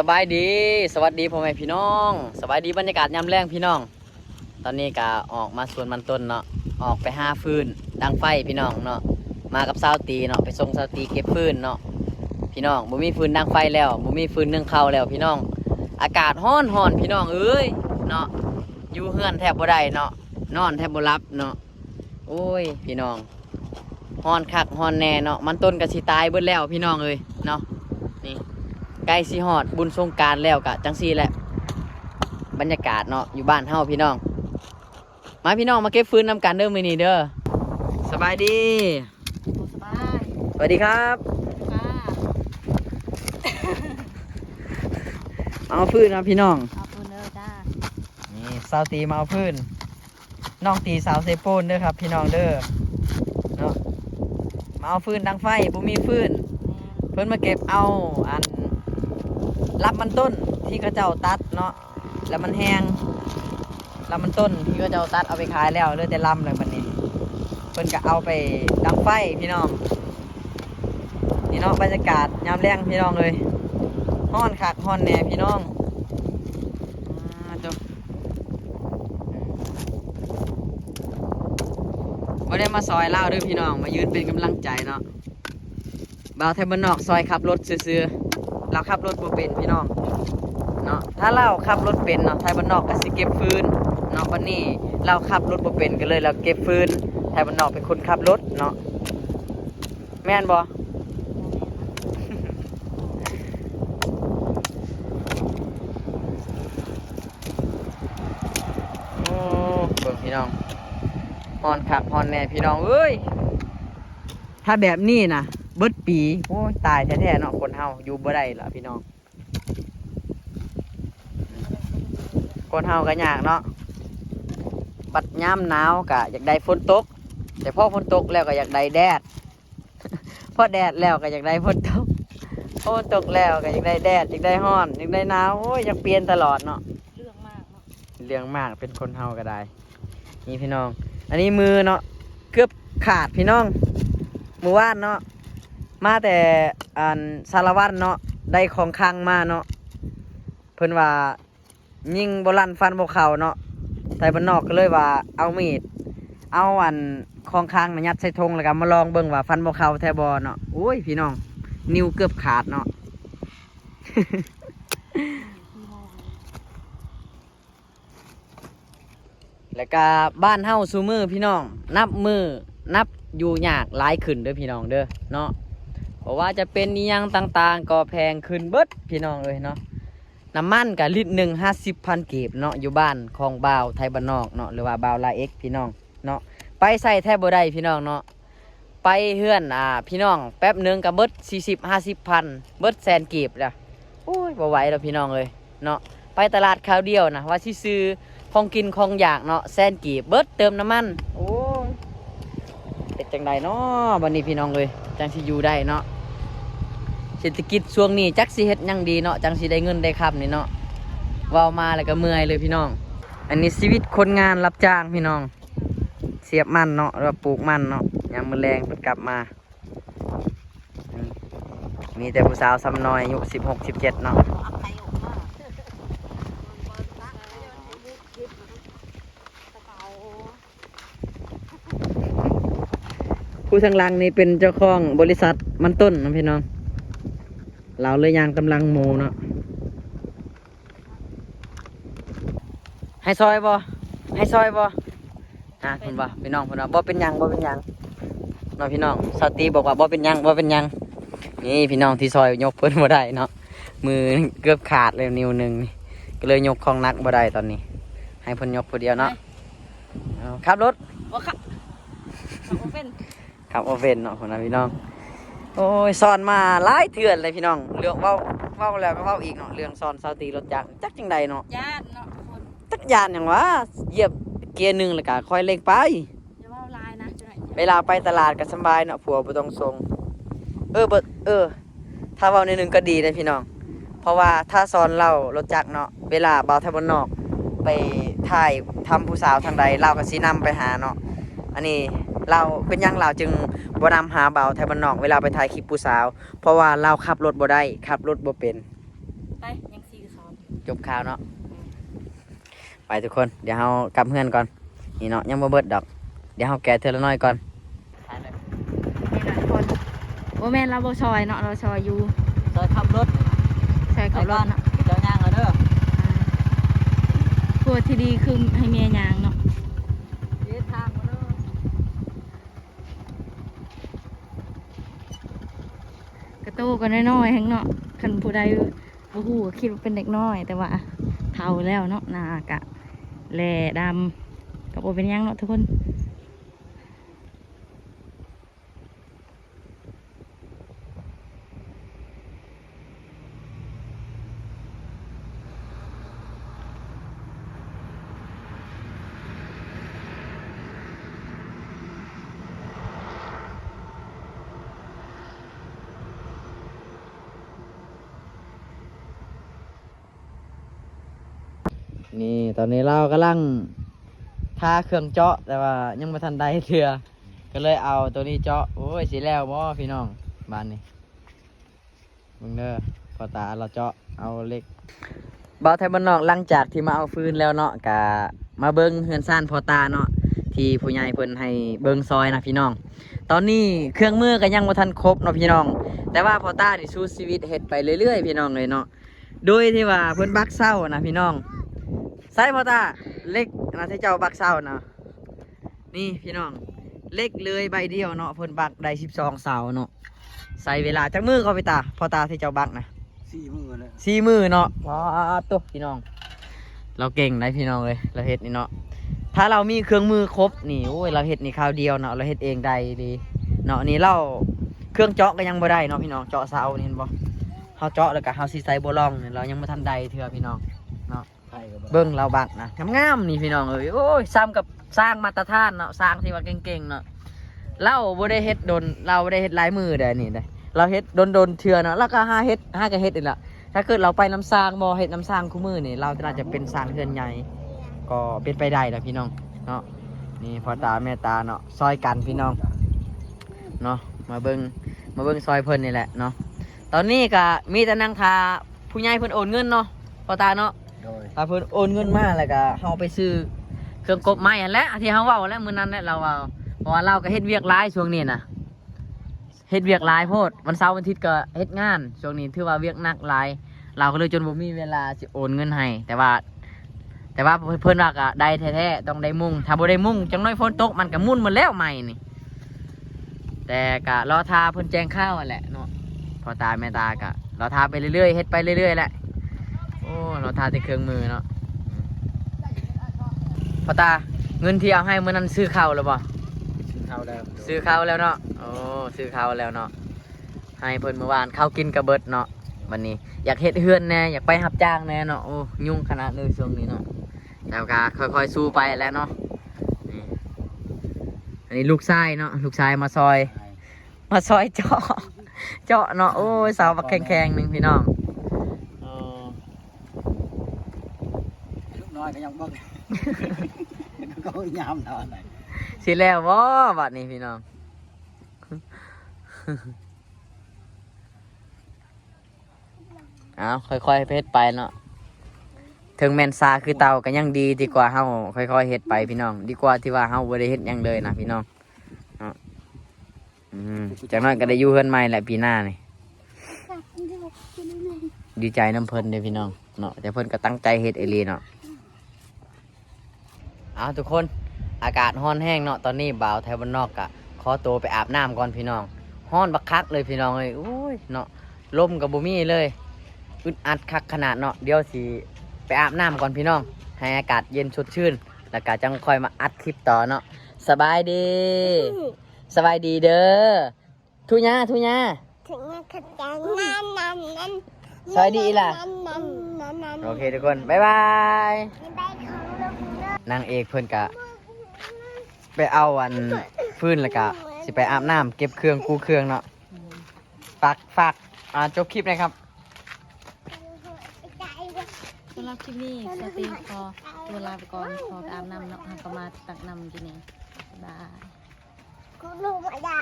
สบายดีสวัสดีพ่อแม่พี่น้องสบายดีบรรยากาศยามแรงพี่น้องตอนนี้ก็ออกมาสวนมันต้นเนาะออกไปหาฟืนดังไฟพี่น้องเนาะมากับสาวตีเนาะไปส่งสาวตีเก็บฟืนเนาะพี่น้องบ่มีฟืนดังไฟแล้วบ่มีฟืนนึ่งข้าวแล้วพี่น้องอากาศร้อนพี่น้องเอ้ยเนาะอยู่เฮือนแทบบ่ได้เนาะนอนแทบบ่หลับเนาะโอ้ยพี่น้องร้อนคักร้อนแน่เนาะมันต้นก็สิตายเบิดแล้วพี่น้องเอ้ยเนาะนี่ใกล้สิฮอดบุญสงกรานต์แล้วกะจังซี่แหละบรรยากาศเนาะอยู่บ้านเฮาพี่น้องมาพี่น้องมาเก็บฟืนนำกันเด้อมื้อนี้เด้อสบายดีสบาย สวัสดีครับค่ะ เอาฟืนนะพี่น้องเอาปูนเด้อจ้านี่สาวตีมาเอาฟืนน้องตีสาวเซโปนเด้อครับพี่น้องเด้อเนาะมาเอาฟืนดังไฟบ่มีฟืนเพิ่นมาเก็บเอาอันรับมันต้นที่เขาเจ้าตัดเนาะแล้วมันแห้งรับมันต้นที่เขาเจ้าตัดเอาไปขายแล้วเหลือแต่ลำเลยมันนี้เพิ่นก็เอาไปดังไฟพี่น้องนี่เนาะบรรยากาศยามแรงพี่น้องเลยฮ้อนคักฮ้อนแน่พี่น้องไม่ได้มาซอยเล่าด้วยพี่น้องมายืนเป็นกำลังใจเนาะบ่าวไทยบ้านนอกซอยขับรถซื้อๆเราขับรถบ่เป็นพี่น้องเนาะถ้าเราขับรถเป็นเนาะไทยบ้านนอกก็สิเก็บฟืนเนาะวันนี้เราขับรถบ่เป็นก็เลยเราเก็บฟืนไทยบ้านนอกเป็นคนขับรถเนาะแม่นบ่โอ้เบิ่งพี่น้องฮอนคักฮอนแน่พี่น้องเอ้ยถ้าแบบนี้นะเบิดปีโอ้ยตายแท้ๆเนาะคนเฮาอยู่บ่ได้ล่ะพี่น้องคนเฮาก็ยากเนาะบัดยามหนาวก็อยากได้ฝนตกแต่พอฝนตกแล้วก็อยากได้แดด พอแดดแล้วก็อยากได้ฝนตกพอฝนตกแล้วก็อยากได้แดดอยากได้ร้อนอยากได้หนาวโอ้ยอยากเปลี่ยนตลอดเนาะเรื่องมากเนาะเรื่องมากเป็นคนเฮาก็ได้นี่พี่น้องอันนี้มือเนาะเกือบขาดพี่น้องมือว่านเนาะมาแต่อันสารวัตรเนาะได้ของคลังมาเนาะเพิ่นว่ายิงบ่ลั่นฟันบ่เข้าเนาะไทยบ้านนอกก็เลยว่าเอามีดเอาอันของคลังมายัดใส่ธงแล้วก็มาลองเบิ่งว่าฟันบ่เข้าแท้บ่เนาะโอ้ยพี่น้องนิ้วเกือบขาดเนาะ แล้วก็บ้านเฮาซูมือพี่น้องนับมือนับอยู่ยากหลายขึ้นเด้อพี่น้องเด้อเนาะเพราะว่าจะเป็นนิยังต่างๆก็แพงขึ้นเบิดพี่น้องเลยเนาะน้ำมันกับลิตร1 50,000 กีบเนาะอยู่บ้านของบ่าวไทยบ้านนอกเนาะหรือว่าบ่าวลาเอ็กพี่น้องเนาะไปใส่แทบบ่ได้พี่น้องเนาะไปเฮือนพี่น้องแป๊บนึงกับเบิด40-50,000เบิด100,000 กีบละโอ้ยบ่ไหวแล้วพี่น้องเลยเนาะไปตลาดคราวเดียวนะว่าสิซื้อของกินของอยากเนาะ100,000 กีบเบิดเติมน้ำมันโอ้ยเป็นจังไดเนาะบัดนี้พี่น้องเลยจังสิอยู่ได้เนาะเศรษฐกิจช่วงนี้จักสิเฮ็ดยังดีเนาะจังสิได้เงินได้คำนี่เนาะเว้ามาแล้วก็เมื่อยเลยพี่น้องอันนี้ชีวิตคนงานรับจ้างพี่น้องเสียบมันเนาะหรือว่าปลูกมันเนาะยามมื้อแลงเพิ่นกลับมามีแต่ผู้สาวซ้ำน้อยอายุ16-17เนาะผู้ทางหลังนี่เป็นเจ้าของบริษัทมันต้นนะพี่น้องเราเลยยางกำลังโมเนาะให้ซอยบ่ให้ซอยบ่เห็นบ่พี่น้องเพิ่นว่าบ่เป็นหยังบ่เป็นหยังเนาะพี่น้องสาวตีบอกว่าบ่เป็นหยังบ่เป็นหยังนี่พี่น้องที่ซอยยกเพิ่นบ่ได้เนาะมือเกือบขาดเลยนิ้วหนึงนี่ก็เลยยกของหนักบ่ได้ตอนนี้ให้เพิ่นยกผู้เดียวเนาะขับรถบ่ค่ะเอาเป็นขับโอเว่นเนาะคนนะพี่น้องโอ้ยสอนมาหลายเถื่อนเลยพี่น้องเรื่องเว้าแล้วก็เว้าอีกเนาะเรื่องสอนสาวตีรถจักรจักจังใดเนาะญาติเนาะคน จักยานอย่างวะเหยียบเกียร์หนึ่งแล้วก็ค่อยเร่งไปจะว่าลายนะจะไหนเวลาไปตลาดก็สบายเนาะผัวบ่ต้องส่งถ้าเว้าในหนึ่งก็ดีเลยพี่น้องเพราะว่าถ้าสอนเรารถจักรเนาะเวลาบ่าวไทยบ้านนอกไปถ่ายทำผู้สาวทางใดเราก็สินำไปหาเนาะอันนี้เราเป็นยังเราจึงบ่นำหาบ่าวไทยบ้านนอกเวลาไปถ่ายคลิปผู้สาวเพราะว่าเราขับรถบ่ได้ขับรถบ่เป็นไป จบข่าวเนาะไปทุกคนเดี๋ยวเรากลับเฮือนก่อนนี่เนาะยังบ่เบิดดอกเดี๋ยวเราแกะเทอละน้อยก่อน นี่แหละทุกคนโอ้แม่นเราบ่ซอยเนาะเราซอยอยู่ ซอยขับรถ ซอยกับรถเนาะ เจ้าย่างเอาเด้อ พูดที่ดีคือให้เมียยางเนาะ เฮ็ดทางมาเด้อก ระตู้ก็น้อยๆแฮงเนาะคันผู้ใดบ่ฮู้ก็คิดว่าเป็นเด็กน้อย แต่ว่าเฒ่าแล้วเนาะหน้ากะแลดำก็บ่เป็นหยังเนาะทุกคนนี่ตอนนี้เรากำลังทาเครื่องเจาะแต่ว่ายังไม่ทันได้เทื่อก็เลยเอาตัวนี้เจาะโอ้ยสิแล้วบ่พี่น้องบ้านนี้มึงเด้อพอตาเราเจาะเอาเหล็กบ่าวไทยบ้านนอกหลังจากที่มาเอาฟืนแล้วเนาะกะมาเบิ่งเฮือนซ่านพอตาเนาะที่ผู้ใหญ่เพิ่นให้เบิ่งซอยนะพี่น้องตอนนี้เครื่องมือก็ยังบ่ทันครบเนาะพี่น้องแต่ว่าพอตานี่สู้ชีวิตเฮ็ดไปเรื่อยๆพี่น้องเลยเนาะโดยที่ว่าเพิ่นบักเศร้านะพี่น้องใส่พอตาเล็กนะที่เจ้าบักเศร้านะนี่พี่น้องเล็กเลยใบเดียวเนาะเพิ่นบักได้12เสาเนาะใส่เวลาจักมือเขาไปตาพอตาที่เจ้าบักนะ 4 มื้อแล้ว 4 มือเนาะว้าตุ๊พี่น้องเราเก่งได้พี่น้องเลยเราเฮ็ดนี่เนาะถ้าเรามีเครื่องมือครบนี่โอ้ยเราเฮ็ดนี่คราวเดียวเนาะเราเฮ็ดเองได้ดีเนาะนี่เราเครื่องเจาะก็ยังบ่ได้เนาะพี่น้องเจาะเสานี่เห็นบ่เฮาเจาะแล้วก็เฮาสิใส่บ่ลองนี่เรายังบ่ทันได้เทื่อพี่น้องเนาะ ไผก็บ่ เบิ่งเราบักนะงามๆนี่พี่น้องเอ้ยโอ้ยซ้ำกับสร้างมาตรฐานเนาะสร้างที่ว่าเก่งๆเนาะเราบ่ได้เฮ็ดดนเราบ่ได้เฮ็ดหลายมือเด้อนี่เด้อเราเฮ็ดดนเทื่อเนาะแล้วก็หาเฮ็ดก็เฮ็ดอีกละถ้าเกิดเราไปน้ำสร้างบ่เฮ็ดน้ำสร้างคู่มือนี่เราน่าจะเป็นสร้างเฮือนใหญ่ก็เป็นไปได้ล่ะพี่น้องเนาะนี่พ่อตาแม่ตาเนาะซอยกันพี่น้องเนาะมาเบิ่งซอยเพิ่นนี่แหละเนาะตอนนี้ก็มีแต่นั่งทาผู้ใหญ่เพิ่นโอนเงินเนาะพ่อตาเนาะ โดย ถ้าเพิ่นโอนเงินมาแล้วก็เฮาไปซื้อเครื่องกบไม้อันแหละที่เฮาเว้าแล้วมื้อนั้นแหละเราเว้าเพราะว่าเราก็เฮ็ดเวียกหลายช่วงนี้น่ะเฮ็ดเวียกหลายโพดวันเสาร์วันอาทิตย์ก็เฮ็ดงานช่วงนี้ถือว่าเวียกหนักหลายเราก็เลยจนบ่มีเวลาสิโอนเงินให้แต่ว่าเพิ่นว่าก็ได้แท้ๆต้องได้มุงถ้าบ่ได้มุงจังน้อยฝนตกมันก็มุ่นหมดแล้วใหม่นี่แต่ก็รอทาเพิ่นแจ้งข่าวนั่นแหละเนาะพ่อตาแม่ตาก็รอทาไปเรื่อยๆเฮ็ดไปเรื่อยๆแหละโอ้เราทาแต่เครื่องมือเนาะพ่อตาเงินที่เอาให้มื้อนั้นซื้อข้าวแล้วบ่ ซื้อข้าวแล้ว ซื้อข้าวแล้วเนาะโอ้ซื้อข้าวแล้วเนาะให้เพิ่นเมื่อวานข้าวกินกระเบิดเนาะวันนี้อยากเฮ็ดเฮือนแน่อยากไปรับจ้างแน่เนาะโอ้ยุ่งขนาดเลยช่วงนี้เนาะแต่ก็ค่อยๆสู้ไปแล้วเนาะนี่อันนี้ลูกชายเนาะลูกชายมาซอยเจาะเนาะโอ้ยสาวบักแข็งๆหนึงพี่น้อง ลูกน้อยก็ยังเบิ่ง ก็ยามเท่าไหร่ สิแล้วบ่บัดนี้พี่น้อง เอาค่อยๆเฮ็ดไปเนาะถึงแม่นซาคือเตาก็ยังดีกว่าเฮาค่อยๆเฮ็ดไปพี่น้องดีกว่าที่ว่าเฮาบ่ได้เฮ็ดหยังเลยนะพี่น้องเนาะจากนั้นก็ได้อยู่เฮือนใหม่แหละปีหน้านี่ดีใจน้ำเพิ่นเด้อพี่น้องเนาะแต่เพิ่นก็ตั้งใจเฮ็ดเอหลีเนาะเอาทุกคนอากาศร้อนแห้งเนาะตอนนี้บ่าวไทยบ้านนอกก็ขอตัวไปอาบน้ำก่อนพี่น้องร้อนบักคักเลยพี่น้องเอ้ยโอ้ยเนาะลมก็บ่มีเลยอึดอัดคักขนาดเนาะเดี๋ยวสิไปอาบน้ำก่อนพี่น้องให้อากาศเย็นสดชื่นแล้วก็จังค่อยมาอัดคลิปต่อเนาะสบายดีเด้อทุญา ถึงขัดจังนั่น สวัสดีล่ะโอเคทุกคนบ๊ายบาย ไปของลูกเด้อน างเอกเพิ่นกะไปเอาอันฟืนแล้วกะสิไปอาบน้ำเก็บเครื่องกู้เครื่องเนาะฝากจบคลิปหนะครับ ใจว่า สำหรับคลิปนี้สตีขอตัวลาไปก่อนขอไปอาบน้ำเนาะหากก็มาตักน้ำที่นี่บ๊ายบาย คุณลูกมาด่า